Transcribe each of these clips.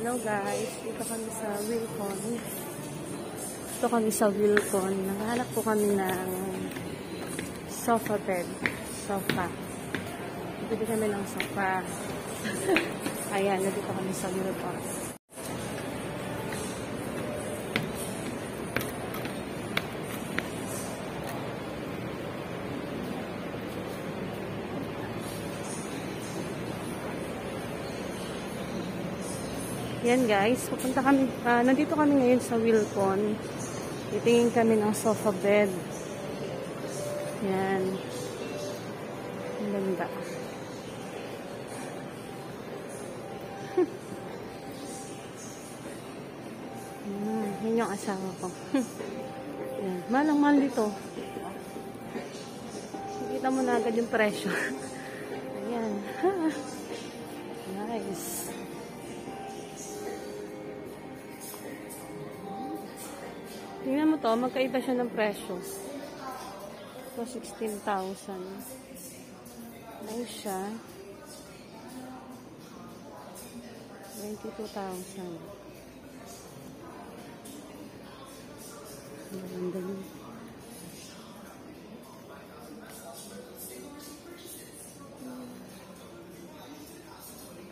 Hello guys, dito kami sa Wilcon. Dito kami sa Wilcon. Naghahanap po kami ng sofa bed. Sofa. Bili kami ng sofa. Ayan, nandito kami sa Wilcon. Yan guys, pupunta kami, nandito kami ngayon sa Wilcon. Titingin kami ng sofa bed. Yan. Ang ganda. Yan yung asawa ko. Yan. Malang-mahal dito. Nakita mo na agad yung presyo. Ayan. Nice. Tingnan mo to, magkaiba siya ng presyo. Ito, 16,000. Nice siya. 22,000. Maganda yun.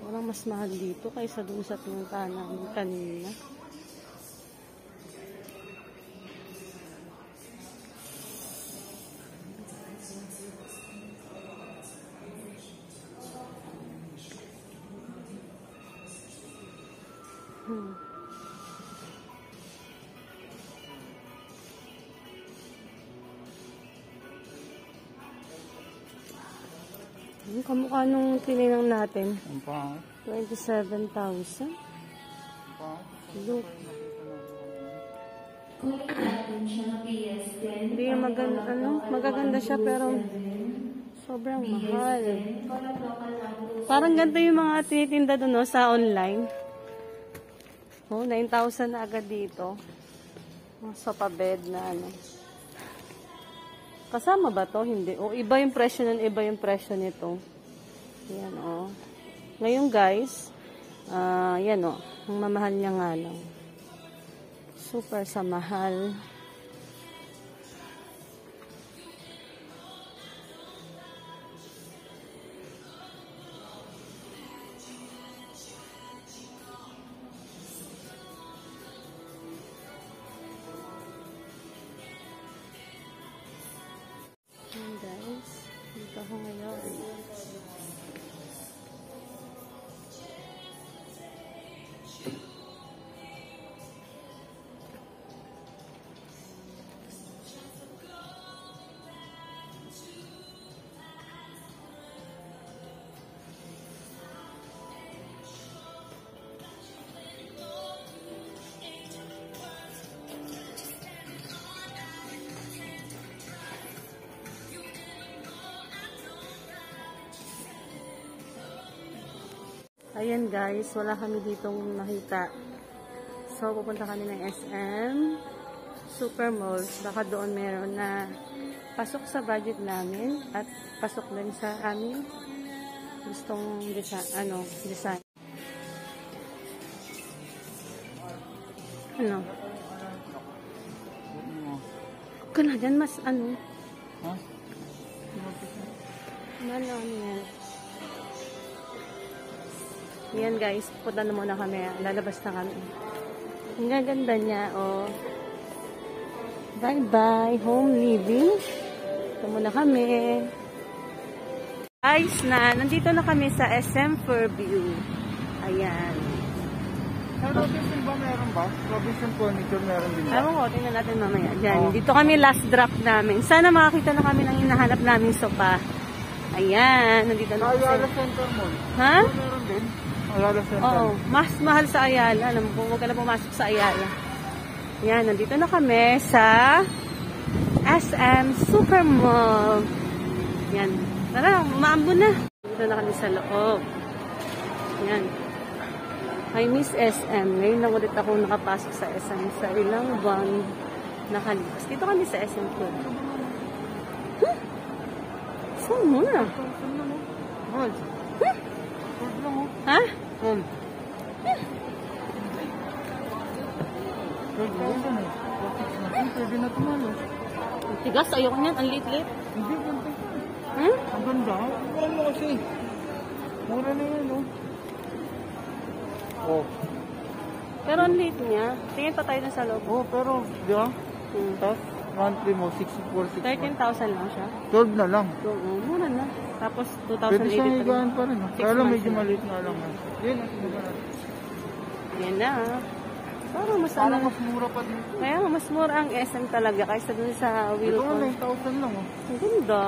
Walang mas mahal dito kaysa dun sa pinuntahan namin kanina. Yung kamukha nung tininang natin. 27,000. Look. Hindi maganda, magaganda siya pero sobrang mahal. Parang ganito yung mga tinitinda doon no, sa online. Oh, 9,000 na agad dito. Mga sofa bed na ano. Kasama ba to? Hindi. O, iba yung presyo nun, iba yung presyo nito. Yan, o. Ngayon, guys, yan, o. Ang mamahal niya nga lang. Super sa mahal. Ako ngayon. Ayan guys, wala kami ditong nakita. So, pupunta kami ng SM Super Mall. Baka doon meron na pasok sa budget namin at pasok din sa aming gustong design. Ano? Kala dyan mas ano? Ha? Ano yan? Yan guys, punta na muna kami. Lalabas na kami. Ang gaganda niya, oh. Bye-bye, home living. Ito muna kami. Guys, nandito na kami sa SM Fairview. Ayan. Robinson ba meron ba? Robinson Furniture meron din ba? Ewan ko, tingnan natin mamaya. Diyan, dito kami last drop namin. Sana makakita na kami ng hinahanap namin sofa. Ayan, nandito na kami. Ayala Center Mall. Ha? Meron din. Ayala Center. Oo, mas mahal sa Ayala. Alam mo, huwag ka na pumasok sa Ayala. Yan, nandito na kami sa SM Super Mall. Yan. Tara, maambo na. Dito na kami sa loob. Yan. I miss SM. Ngayon lang ulit ako nakapasok sa SM sa ilang buwan nakalipas. Dito kami sa SM Club. Huh? Saan mo na? Ha? 12,000 eh. 4,600 natin. Pwede na tumalo. Tigas, ayoko niyan. Ang lit-lit. Hindi, ganda. Hmm? Ang ganda. Ano kasi? Mura na yan, oh. Oh. Pero ang lit niya. Tingin pa tayo na sa loob. Oh, pero, di ba? Hmm. Tapos, monthly mo, 64,600. 13,000 lang siya. 12 na lang. So, mura na. Tapos, Pwede siyang 2,083. higaan pa rin. Oh. 6 Kaya lang, months medyo na. maliit nga lang. Yun, diba natin? Yan na. Parang mas Parang ano. mas mura pa din. Kaya mas mura ang SM talaga kaysa dun sa Ito Wilcon. 9,000 lang, oh. Ang ganda.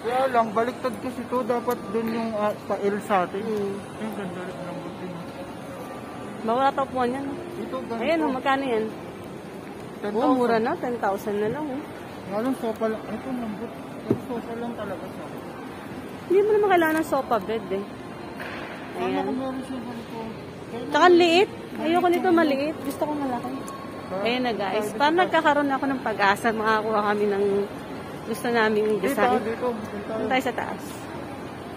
Kaya lang, baliktad kasi ito. Dapat dun yung sa L sa atin. Hmm. Yung ganda rin ng buti. Bawala top 1 yan. Ito, ganito. Ayan, magkano yan? 10,000. Oh, mura na. 10,000 na lang. Oh. Nga lang, sopa lang. Ito, lambot. Ito, sopa lang talaga siya. Hindi mo naman kailangan ng sofa bed eh. Sana Ayan. kung meron siya ganito. Tsaka liit. Ayoko nito maliit. Gusto ko malaki. Ayan na guys. Parang nagkakaroon ako ng pag-asa. Makakuha kami ng gusto naming Dito, design. dito. Punta tayo sa taas.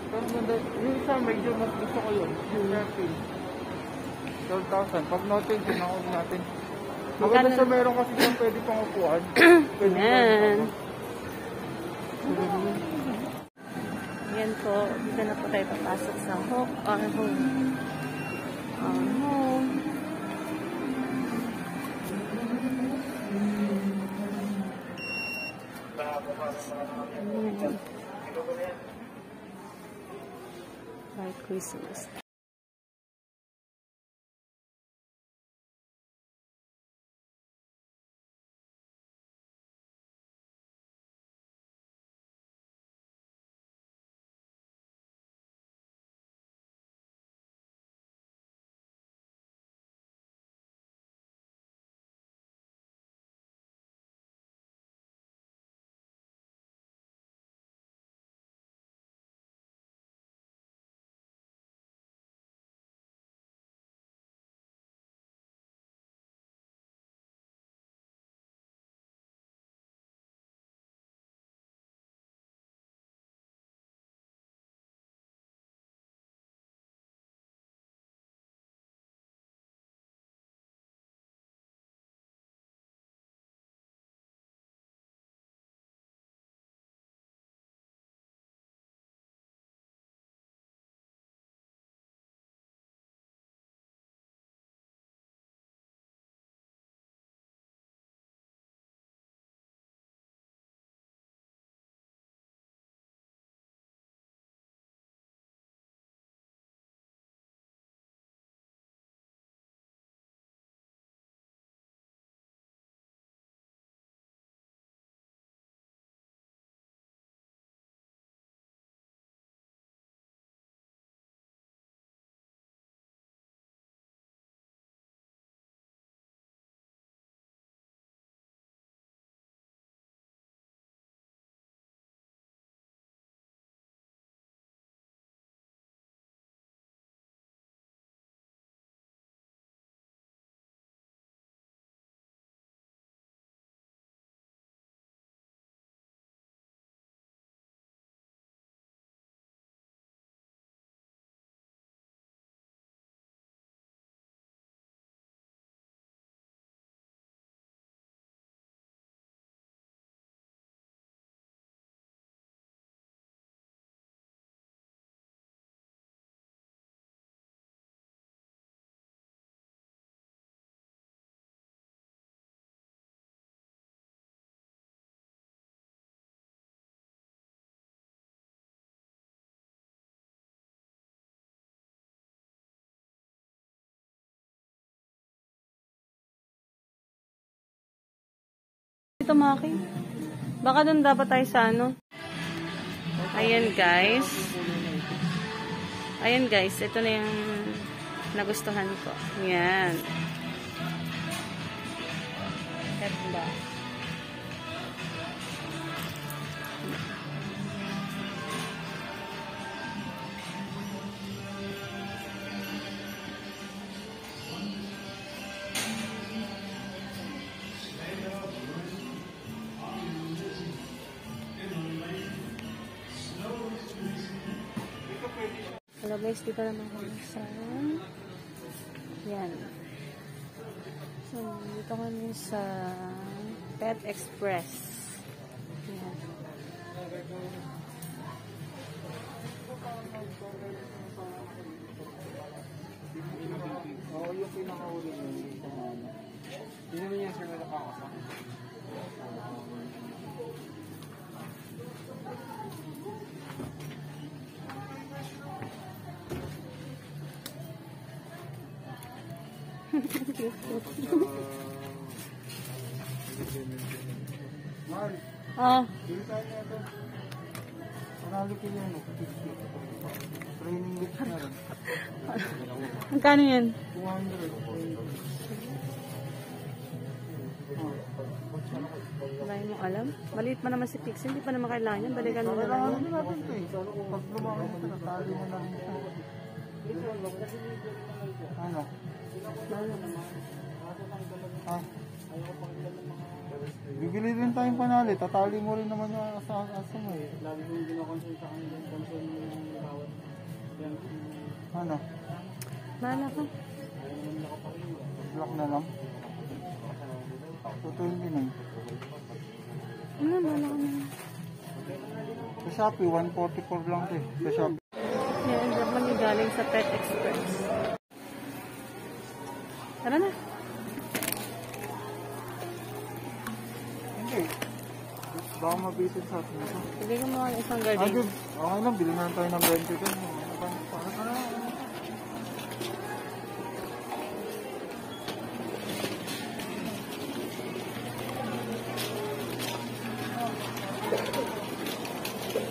Pero ganda. Yung isa, medyo mas gusto ko yun. Yung 13. 12,000. Pag noted, tinakot natin. Maganda sa meron kasi kung pwede pang upuan. Pwede Ayan. pang Yan po. Dito na po tayo papasok sa Hawk or Home. Home. By Christmas. Ito Maki. Baka doon dapat tayo sa ano. Ayan guys. Ayan guys. Ito na yung nagustuhan ko. Ayan. Ganda. Hello guys, dito naman kami sa yan. So, Dito kami sa Pet Express. Ayan. Oo, yung pinakahuli mo yung pamana. Hindi naman yan sir na nakakasama. Mahal, Oh, bili tayo na ito. Panalo ko yan, training week na rin. magkano yan? 200. Wala mo alam. Maliit pa naman si Pixie. Hindi pa naman kailangan yan. Balikan mo na lang Kailangan yan. din natin ito eh. Pag lumaki mo ito, natali mo na rin ito. Ano? Ah. Bibili din tayong panali. Tatali mo rin naman yung asa mo eh. Lagi mo yung ginakonsol sa akin yung console mo yung bawat. Ano? Bahala ko. Block na lang. 220 na. Ano, bahala ko na. Sa Shopee, 144 lang ito eh. Sa Shopee. Yan, dyan kami galing sa Pet Express. Tara na. Hindi. Baka mabisit sa atin ito. Hindi ko mga isang Ah, garden. good. Okay lang, bilhin na tayo ng 20 ito.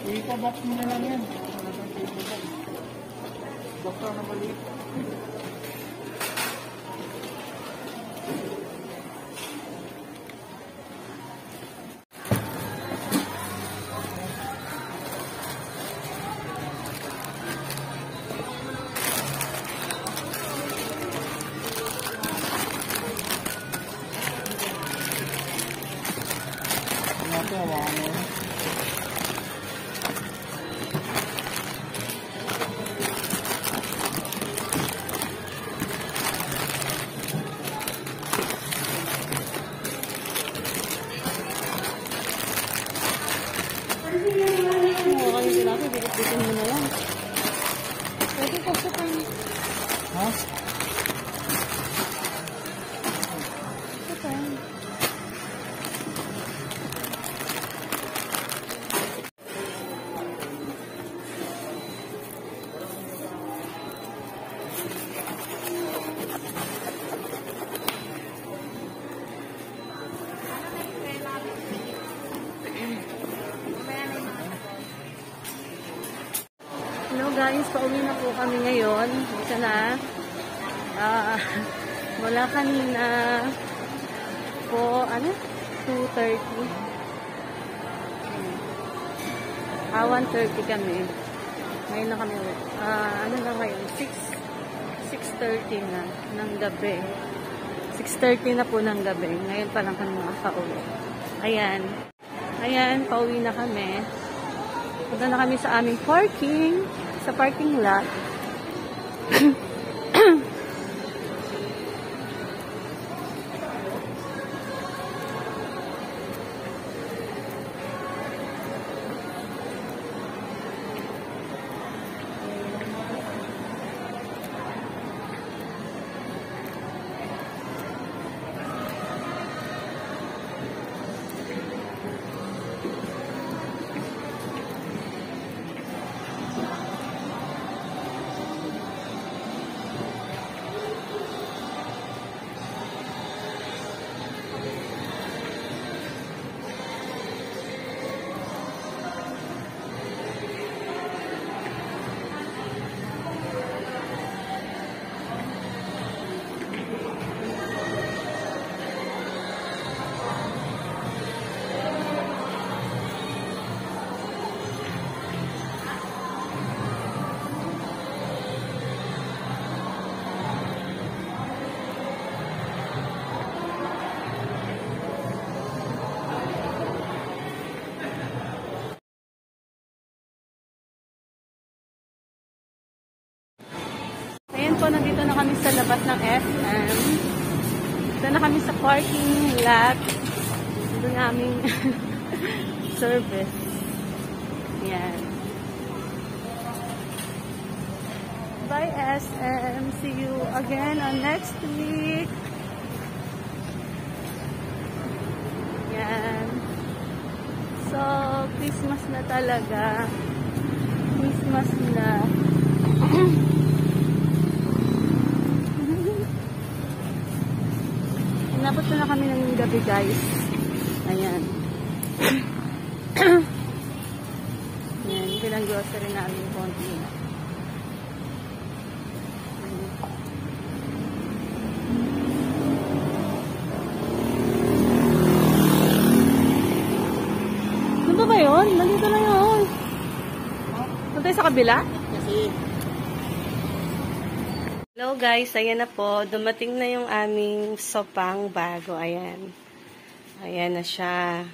Ipa-box mo na lang yan. Box na maliit. Natin, hawakan mo yan. Oo, kayo sila ko. Dikit-dikin mo na lang. Pwede ko sa kayo. Ha? Sa kayo. Hello guys, pauwi na po kami ngayon. Isa na. Wala kanina po, 2:30. 1:30 kami. Ngayon na kami ulit. Ano na ngayon? 6:30 na ng gabi. 6:30 na po ng gabi. Ngayon pa lang kami makakauwi. Ayan. Ayan, pauwi na kami. Punta na kami sa aming parking. Sa parking lot. Ayan po, nandito na kami sa labas ng SM. Ito na kami sa parking lot. Ito na aming service. Yan. Bye SM. See you again on next week. Yan. So, Christmas na talaga. Christmas na. Inabot na kami ng gabi, guys. Ayan. Ayan, pinag-grocery namin konti na. Ano ba yun? Nandito na yun. Punta sa kabila? Hello guys, ayan na po. Dumating na yung aming sopang bago. Ayan. Ayan na siya.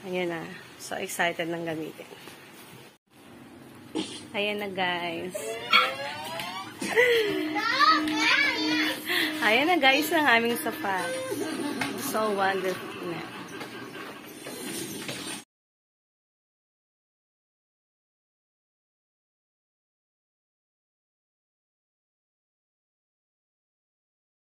Ayan na. So excited nang gamitin. Ayan na guys. Ayan na guys ang aming sopa. So wonderful na.